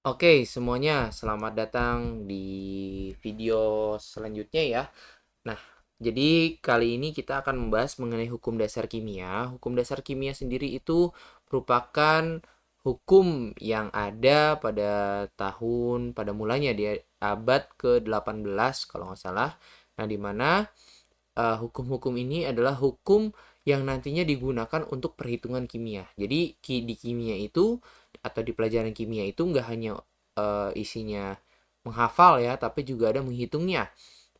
Oke, semuanya selamat datang di video selanjutnya ya. Nah, jadi kali ini kita akan membahas mengenai hukum dasar kimia. Hukum dasar kimia sendiri itu merupakan hukum yang ada pada mulanya di abad ke-18 kalau nggak salah. Nah, di mana hukum-hukum ini adalah hukum yang nantinya digunakan untuk perhitungan kimia. Jadi di kimia itu atau di pelajaran kimia itu nggak hanya isinya menghafal ya, tapi juga ada menghitungnya.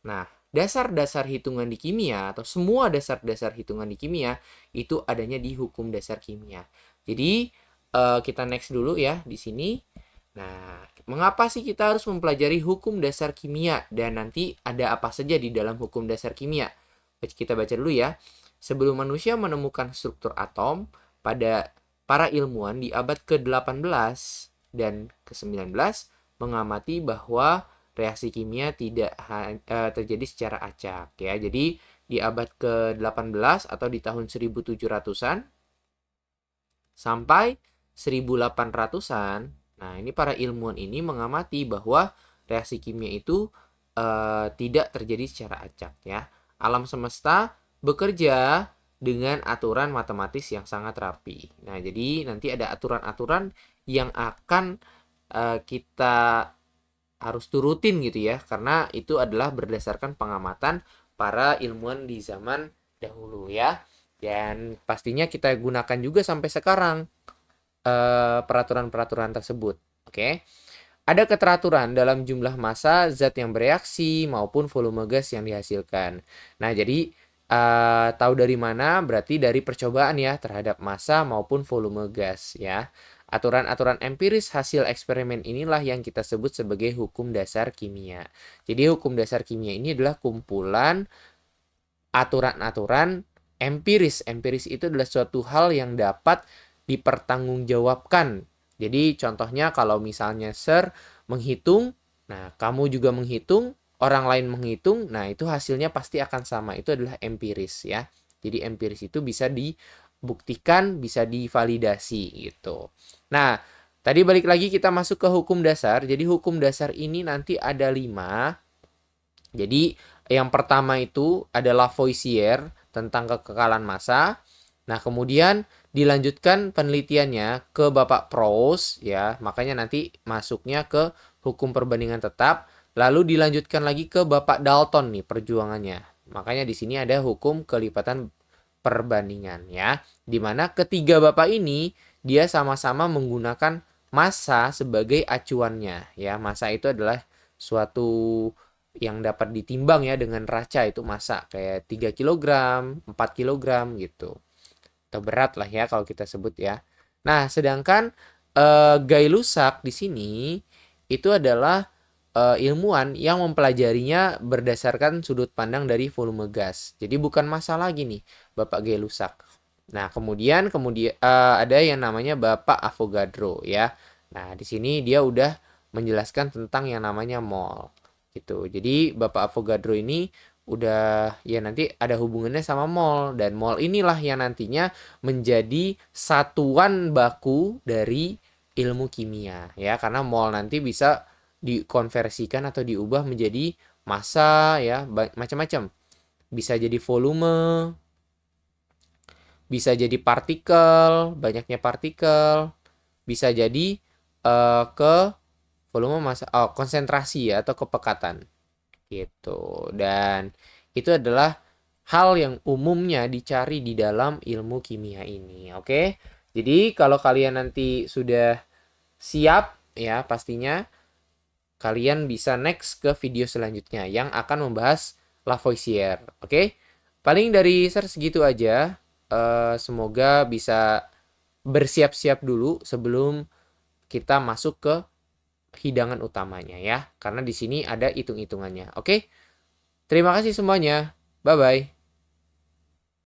Nah, dasar-dasar hitungan di kimia atau semua dasar-dasar hitungan di kimia itu adanya di hukum dasar kimia. Jadi kita next dulu ya di sini. Nah, mengapa sih kita harus mempelajari hukum dasar kimia dan nanti ada apa saja di dalam hukum dasar kimia? Kita baca dulu ya. Sebelum manusia menemukan struktur atom, pada para ilmuwan di abad ke-18 dan ke-19 mengamati bahwa reaksi kimia tidak terjadi secara acak ya. Jadi di abad ke-18 atau di tahun 1700-an sampai 1800-an, nah ini para ilmuwan ini mengamati bahwa reaksi kimia itu tidak terjadi secara acak ya. Alam semesta bekerja dengan aturan matematis yang sangat rapi. Nah, jadi nanti ada aturan-aturan yang akan kita harus turutin gitu ya, karena itu adalah berdasarkan pengamatan para ilmuwan di zaman dahulu ya. Dan pastinya kita gunakan juga sampai sekarang peraturan-peraturan tersebut. Oke. Ada keteraturan dalam jumlah massa zat yang bereaksi maupun volume gas yang dihasilkan. Nah, jadi tahu dari mana? Berarti dari percobaan ya terhadap massa maupun volume gas ya. Aturan-aturan empiris hasil eksperimen inilah yang kita sebut sebagai hukum dasar kimia. Jadi hukum dasar kimia ini adalah kumpulan aturan-aturan empiris. Empiris itu adalah suatu hal yang dapat dipertanggungjawabkan. Jadi contohnya kalau misalnya Sir menghitung, nah kamu juga menghitung, orang lain menghitung, nah itu hasilnya pasti akan sama. Itu adalah empiris ya. Jadi empiris itu bisa dibuktikan, bisa divalidasi gitu. Nah, tadi balik lagi kita masuk ke hukum dasar. Jadi hukum dasar ini nanti ada 5. Jadi yang pertama itu adalah Lavoisier tentang kekekalan massa. Nah, kemudian dilanjutkan penelitiannya ke Bapak Proust ya, makanya nanti masuknya ke hukum perbandingan tetap, lalu dilanjutkan lagi ke Bapak Dalton nih perjuangannya. Makanya di sini ada hukum kelipatan perbandingan ya, di mana ketiga Bapak ini dia sama-sama menggunakan massa sebagai acuannya ya. Massa itu adalah suatu yang dapat ditimbang ya dengan raca, itu massa kayak 3 kilogram, 4 kilogram gitu. Atau berat lah ya kalau kita sebut ya. Nah, sedangkan Gay-Lussac di sini itu adalah ilmuwan yang mempelajarinya berdasarkan sudut pandang dari volume gas. Jadi bukan massa lagi nih, Bapak Gay-Lussac. Nah, kemudian ada yang namanya Bapak Avogadro ya. Nah, di sini dia udah menjelaskan tentang yang namanya mol gitu. Jadi Bapak Avogadro ini udah ya nanti ada hubungannya sama mol, dan mol inilah yang nantinya menjadi satuan baku dari ilmu kimia ya, karena mol nanti bisa dikonversikan atau diubah menjadi massa ya, macam-macam. Bisa jadi volume, bisa jadi partikel, banyaknya partikel, bisa jadi ke volume massa, konsentrasi ya atau kepekatan gitu. Dan itu adalah hal yang umumnya dicari di dalam ilmu kimia ini. Oke. Jadi kalau kalian nanti sudah siap ya, pastinya kalian bisa next ke video selanjutnya yang akan membahas Lavoisier. Oke. Paling dari saya segitu aja. Semoga bisa bersiap-siap dulu sebelum kita masuk ke hidangan utamanya ya. Karena di sini ada hitung-hitungannya. Oke. Terima kasih semuanya. Bye bye.